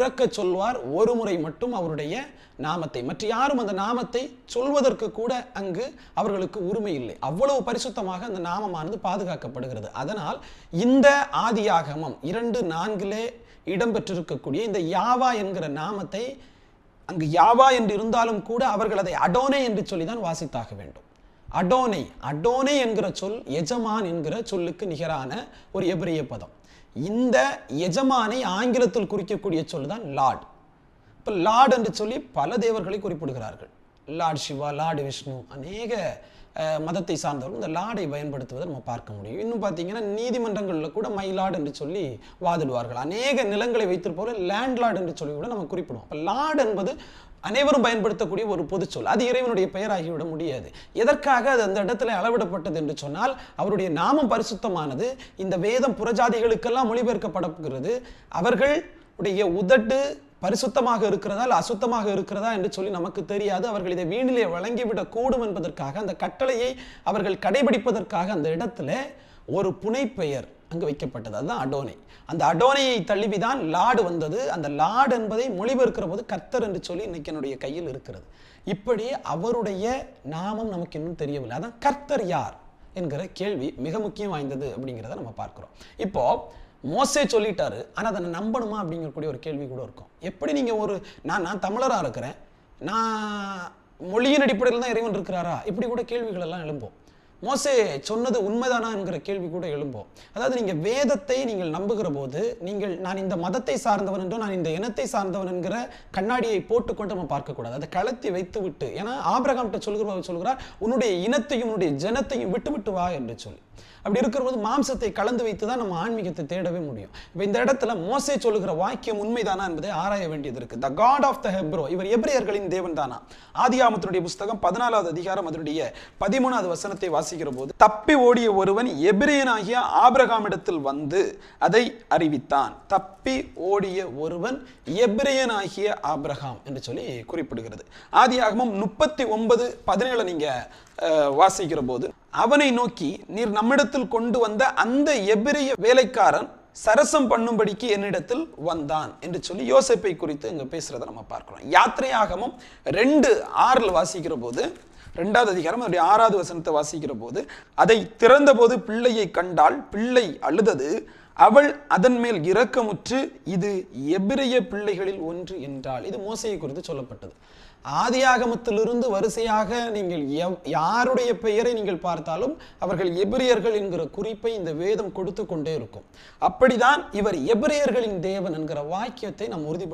உறக்க சொல்வார் ஒரு முறை மட்டும் அவருடைய நாமத்தை. மற்ற யாரும் அந்த நாமத்தை சொல்வதற்கு கூட அங்கு அவர்களுக்கு உரிமை இல்லை. அவ்வளவு பரிசுத்தமாக அந்த நாமமானது பாதுகாக்கப்படுகிறது. அதனால் இந்த ஆதியாகமம் 2:4 இடம்பெற்றிருக்கக்கூடிய இந்த யாவா என்கிற நாமத்தை, அங்கு யாவா என்று இருந்தாலும் கூட அவர்கள் அதை அடோனே என்று சொல்லிதான் வாசித்தாக வேண்டும். அடோனை, அடோனே என்கிற சொல் எஜமான் என்கிற சொல்லுக்கு நிகரான ஒரு எபிரேய பதம். இந்த எஜமானை ஆங்கிலத்தில் குறிக்கக்கூடிய சொல் தான் லார்ட். இப்போ லார்ட் என்று சொல்லி பல தேவர்களை குறிப்பிடுகிறார்கள். லார்ட் சிவா, லார்ட் விஷ்ணு, அநேக மதத்தை சார்ந்தவர்கள் இந்த லார்டை பயன்படுத்துவதை நம்ம பார்க்க முடியும். இன்னும் பார்த்தீங்கன்னா நீதிமன்றங்களில் கூட மை லார்ட் என்று சொல்லி வாதிடுவார்கள். அநேக நிலங்களை வைத்திருப்பவர்கள் லேண்ட் லார்ட் என்று சொல்லி கூட நம்ம குறிப்பிடுவோம். இப்போ லார்ட் என்பது அனைவரும் பயன்படுத்தக்கூடிய ஒரு பொது சொல். அது இறைவனுடைய பெயராகிவிட முடியாது. எதற்காக அது அந்த இடத்துல அளவிடப்பட்டது என்று சொன்னால், அவருடைய நாமம் பரிசுத்தமானது. இந்த வேதம் புறஜாதிகளுக்கெல்லாம் மொழிபெயர்க்கப்படப்படுகிறது. அவர்களுடைய உதட்டு பரிசுத்தமாக இருக்கிறதா இல்லை அசுத்தமாக இருக்கிறதா என்று சொல்லி நமக்கு தெரியாது. அவர்கள் இதை வீணிலே வழங்கிவிடக் கூடும் என்பதற்காக, அந்த கட்டளையை அவர்கள் கடைபிடிப்பதற்காக அந்த இடத்துல ஒரு புனைப்பெயர் அங்கு வைக்கப்பட்டது. அதுதான் அடோனை. அந்த அடோனையை தழுவிதான் லார்டு வந்தது. அந்த லார்டு என்பதை மொழிபெயர்க்கிற போது கர்த்தர் என்று சொல்லி இன்னைக்கு என்னுடைய கையில் இருக்கிறது. இப்படி அவருடைய நாமம் நமக்கு இன்னும் தெரியவில்லை. அதான் கர்த்தர் யார் என்கிற கேள்வி மிக முக்கியம் வாய்ந்தது அப்படிங்கிறத நம்ம பார்க்கிறோம். இப்போ மோசே சொல்லிட்டாரு, ஆனால் அதை நம்பணுமா அப்படிங்கக்கூடிய ஒரு கேள்வி கூட இருக்கும். எப்படி நீங்கள் நான் தமிழராக இருக்கிறேன், நான் மொழியின் அடிப்படையில் தான் இறைவன் இருக்கிறாரா, இப்படி கூட கேள்விகள் எல்லாம் எழும்போம். மோசே சொன்னது உண்மைதானா என்கிற கேள்வி கூட எழும்போம். அதாவது நீங்கள் வேதத்தை நீங்கள் நம்புகிற போது, நான் இந்த மதத்தை சார்ந்தவன் என்றோ நான் இந்த இனத்தை சார்ந்தவன் என்கிற கண்ணாடியை போட்டுக்கொண்டு நம்ம பார்க்கக்கூடாது. அதை கலத்தி வைத்து விட்டு, ஏன்னா ஆபிரகாம்கிட்ட சொல்கிறார், உன்னுடைய இனத்தையும் உன்னுடைய ஜனத்தையும் விட்டு விட்டு வா என்று சொல்லி. அப்படி இருக்கிற போது மாம்சத்தை கலந்து வைத்து தான் நம்ம ஆன்மீகத்தை தேடவே முடியும். இப்போ இந்த இடத்துல மோசே சொல்லுகிற வாக்கியம் உண்மைதானா என்பதை ஆராய வேண்டியது இருக்கு. த காட் ஆஃப் த ஹெப்ரோ, இவர் எபிரேயர்களின் தேவன் தானா? ஆதியாகமத்தினுடைய புஸ்தகம் 14வது அதிகாரம் அதனுடைய 13வது வசனத்தை வாசிக்கிற போது, தப்பி ஓடிய ஒருவன் எபிரேயனாகிய ஆபிரகாமிடத்தில் வந்து அதை அறிவித்தான். தப்பி ஓடிய ஒருவன் எபிரேயனாகிய ஆபிரகாம் என்று சொல்லி குறிப்பிடுகிறது. ஆதியாகமம் 39:17 நீங்க வாசிக்கிற போது, அவனை நோக்கி, நீர் நம்மிடத்தில் கொண்டு வந்த அந்த எபிரிய வேலைக்காரன் சரசம் பண்ணும்படிக்கு என்னிடத்தில் வந்தான் என்று சொல்லி யோசேப்பை குறித்து இங்க பேசுறதை நம்ம பார்க்கிறோம். யாத்திரையாகமம் 2:6 வாசிக்கிற போது, 2வது அதிகாரம் 6வது வசனத்தை வாசிக்கிற போது, அதை திறந்த போது பிள்ளையை கண்டாள், பிள்ளை அழுதது, அவள் அதன் மேல் இரக்கமுற்று இது எபிரிய பிள்ளைகளில் ஒன்று என்றாள். இது மோசேயை குறித்து சொல்லப்பட்டது. ஆதியாகமத்திலிருந்து வரிசையாக நீங்கள் யாருடைய பெயரை நீங்கள் பார்த்தாலும் அவர்கள் எபிரியர்கள் என்கிற குறிப்பை இந்த வேதம் கொடுத்து கொண்டே இருக்கும். அப்படிதான் இவர் எபிரியர்களின் தேவன் என்கிற வாக்கியத்தை நாம் உறுதி